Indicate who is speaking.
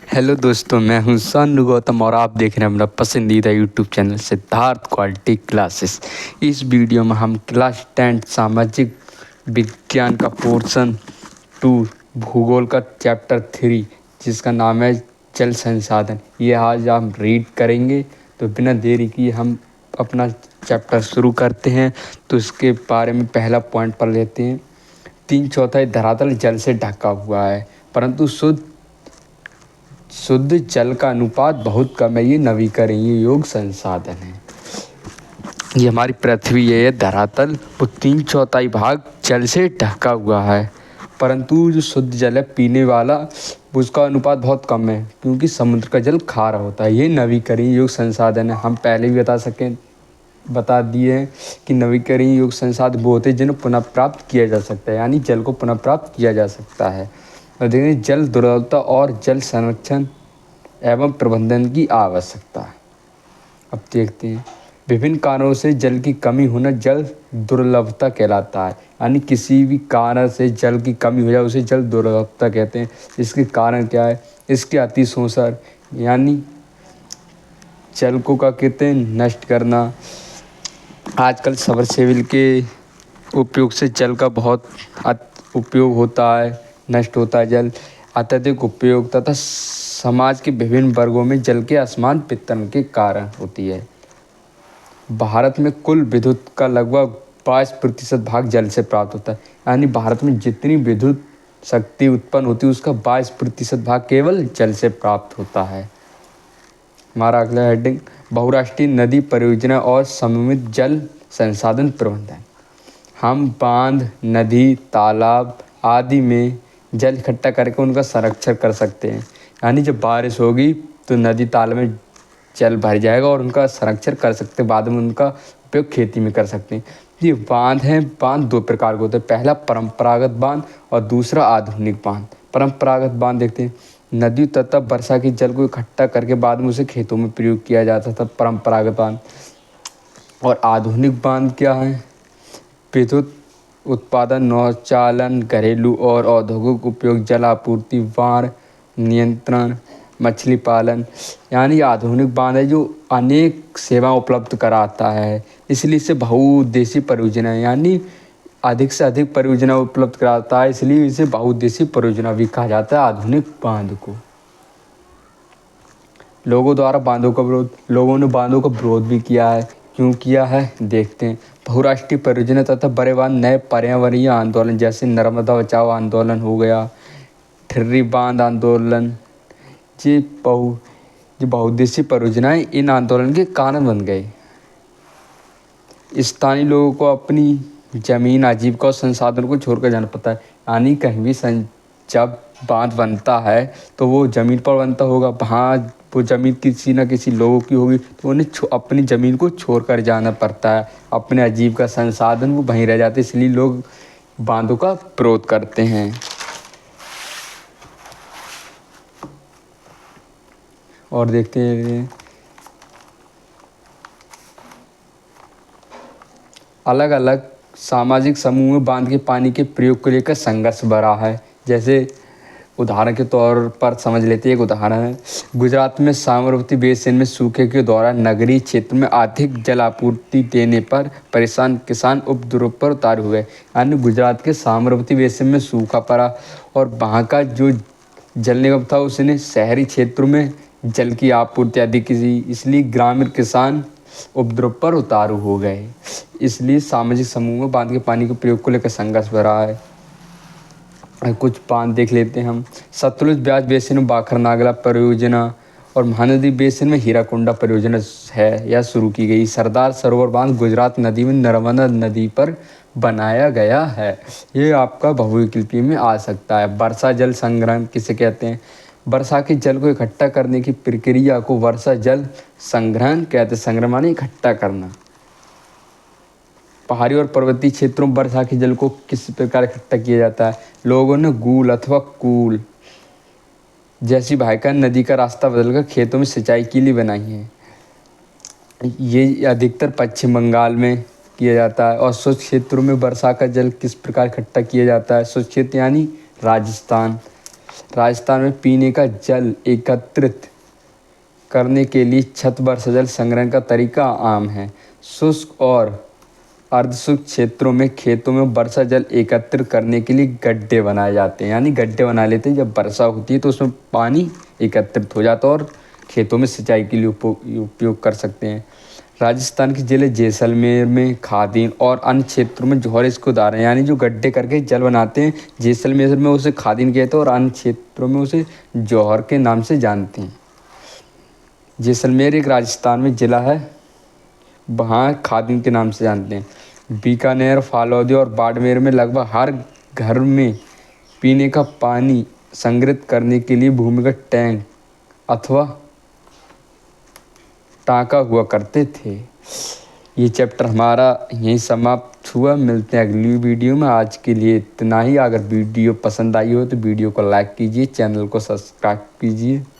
Speaker 1: Hello दोस्तों, मैं हूं शानु गौतम और आप देख रहे हैं अपना पसंदीदा YouTube channel Siddharth quality classes. इस वीडियो में हम क्लास 10 सामाजिक विज्ञान का पोर्शन 2 भूगोल का चैप्टर 3 जिसका नाम है जल संसाधन, ये आज हम रीड करेंगे। तो बिना देरी किए हम अपना चैप्टर शुरू करते हैं। तो इसके बारे में पहला पॉइंट पढ़ लेते हैं। 3/4 धरातल जल से ढका हुआ है, परंतु शुद्ध जल का अनुपात बहुत कम है। ये नवीकरणीय योग संसाधन है। ये हमारी पृथ्वी है, ये धरातल, वो 3/4 भाग जल से ढका हुआ है, परंतु जो शुद्ध जल है पीने वाला, उसका अनुपात बहुत कम है क्योंकि समुद्र का जल खारा होता है। ये नवीकरणीय योग संसाधन है। हम पहले भी बता दिए हैं कि नवीकरणीय योग संसाधन वो होते हैं जिन्हें पुनः प्राप्त किया जा सकता है, यानी जल को पुनः प्राप्त किया जा सकता है। और देखिए, जल दुर्लभता और जल संरक्षण एवं प्रबंधन की आवश्यकता है। अब देखते हैं, विभिन्न कारणों से जल की कमी होना जल दुर्लभता कहलाता है। यानी किसी भी कारण से जल की कमी हो जाए उसे जल दुर्लभता कहते हैं। इसके कारण क्या है? इसके अतिशोषण, यानी जल को क्या कहते हैं, नष्ट करना। आजकल सबमर्सिबल के उपयोग से जल का बहुत उपयोग होता है, नष्ट होता है जल। अत्यधिक उपयोग तथा समाज के विभिन्न वर्गों में जल के असमान वितरण के कारण होती है। भारत में कुल विद्युत का लगभग 22% भाग जल से प्राप्त होता है। यानी भारत में जितनी विद्युत शक्ति उत्पन्न होती है उसका 22% भाग केवल जल से प्राप्त होता है। हमारा अगला हेडिंग, बहुराष्ट्रीय नदी परियोजना और समन्वित जल संसाधन प्रबंधन। हम बांध, नदी, तालाब आदि में जल इकट्ठा करके उनका संरक्षण कर सकते हैं। यानी जब बारिश होगी तो नदी ताल में जल भर जाएगा और उनका संरक्षण कर सकते हैं। बाद में उनका उपयोग खेती में कर सकते हैं। ये बांध हैं। बांध 2 प्रकार के होते हैं, पहला परंपरागत बांध और दूसरा आधुनिक बांध। परंपरागत बांध देखते हैं, नदी तथा वर्षा के जल को इकट्ठा करके बाद में उसे खेतों में प्रयोग किया जाता था, परंपरागत बांध। और आधुनिक बांध क्या है? विद्युत उत्पादन, नौचालन, घरेलू और औद्योगिक उपयोग, जल आपूर्ति, बाढ़ नियंत्रण, मछली पालन। यानी आधुनिक बांध है जो अनेक सेवा उपलब्ध कराता है, इसलिए इसे बहुउद्देशीय परियोजना है। यानी अधिक से अधिक परियोजना उपलब्ध कराता है, इसलिए इसे बहुउद्देशीय परियोजना भी कहा जाता है आधुनिक बांध को। लोगों द्वारा बांधों का विरोध। लोगों ने बांधों का विरोध भी किया है। क्यों किया है देखते हैं। बहुराष्ट्रीय परियोजना तथा बड़े बांध, नए पर्यावरणीय आंदोलन जैसे नर्मदा बचाओ आंदोलन हो गया, ठिर्री बांध आंदोलन, ये बहुउद्देशीय परियोजनाएं इन आंदोलन के कारण बन गए। स्थानीय लोगों को अपनी जमीन, आजीविका और संसाधन को छोड़कर जाना पड़ता है। यानी कहीं भी जब बांध बनता है तो वो ज़मीन पर बनता होगा, वहाँ वो ज़मीन किसी न किसी लोगों की होगी, तो उन्हें अपनी ज़मीन को छोड़कर जाना पड़ता है। अपने आजीविका संसाधन वो वहीं रह जाते, इसलिए लोग बांधों का विरोध करते हैं। और देखते हैं, अलग अलग सामाजिक समूह में बांध के पानी के प्रयोग को लेकर संघर्ष बढ़ा है। जैसे उदाहरण के तौर पर समझ लेते हैं, एक उदाहरण है, गुजरात में साबरमती बेसिन में सूखे के दौरान नगरीय क्षेत्र में अधिक जल आपूर्ति देने पर परेशान किसान उपद्रव पर उतारू हुए। यानी गुजरात के साबरमती बेसिन में सूखा पड़ा और वहाँ का जो जल निगम था उसने शहरी क्षेत्रों में जल की आपूर्ति अधिक की, इसलिए ग्रामीण किसान उपद्रव पर उतारू हो गए। इसलिए सामाजिक समूह में बांध के पानी के प्रयोग को लेकर संघर्ष बढ़ा है। कुछ बांध देख लेते हैं हम। सतलुज ब्यास बेसिन में बाखर नागला परियोजना और महानदी बेसिन में हीराकुंडा परियोजना है, यह शुरू की गई। सरदार सरोवर बांध गुजरात नदी में नर्मदा नदी पर बनाया गया है। ये आपका बहुविकल्पी में आ सकता है। वर्षा जल संग्रहण किसे कहते हैं? वर्षा के जल को इकट्ठा करने की प्रक्रिया को वर्षा जल संग्रहण कहते हैं। संग्रहण माने इकट्ठा करना। पहाड़ी और पर्वतीय क्षेत्रों में वर्षा के जल को किस प्रकार इकट्ठा किया जाता है? लोगों ने गूल अथवा कूल जैसी भाइका नदी का रास्ता बदलकर खेतों में सिंचाई के लिए बनाई है। ये अधिकतर पश्चिम बंगाल में किया जाता है। और शुष्क क्षेत्रों में वर्षा का जल किस प्रकार इकट्ठा किया जाता है? शुष्क क्षेत्र यानी राजस्थान, राजस्थान में पीने का जल एकत्रित करने के लिए छत वर्षा जल संग्रहण का तरीका आम है। शुष्क और अर्धशुष्क क्षेत्रों में खेतों में वर्षा जल एकत्रित करने के लिए गड्ढे बनाए जाते हैं, यानी गड्ढे बना लेते हैं। जब वर्षा होती है तो उसमें पानी एकत्रित हो जाता है और खेतों में सिंचाई के लिए उपयोग कर सकते हैं। राजस्थान के जिले जैसलमेर में खादीन और अन्य क्षेत्रों में जौहर इसको उदाहरण हैं, यानी जो गड्ढे करके जल बनाते हैं, जैसलमेर में उसे खादीन कहते हैं और अन्य क्षेत्रों में उसे जौहर के नाम से जानते हैं। जैसलमेर एक राजस्थान में ज़िला है, वहाँ खादीन के नाम से जानते हैं। बीकानेर, फालौदी और बाड़मेर में लगभग हर घर में पीने का पानी संग्रहित करने के लिए भूमिगत टैंक अथवा टाँका हुआ करते थे। ये चैप्टर हमारा यहीं समाप्त हुआ। मिलते हैं अगली वीडियो में। आज के लिए इतना ही। अगर वीडियो पसंद आई हो तो वीडियो को लाइक कीजिए, चैनल को सब्सक्राइब कीजिए।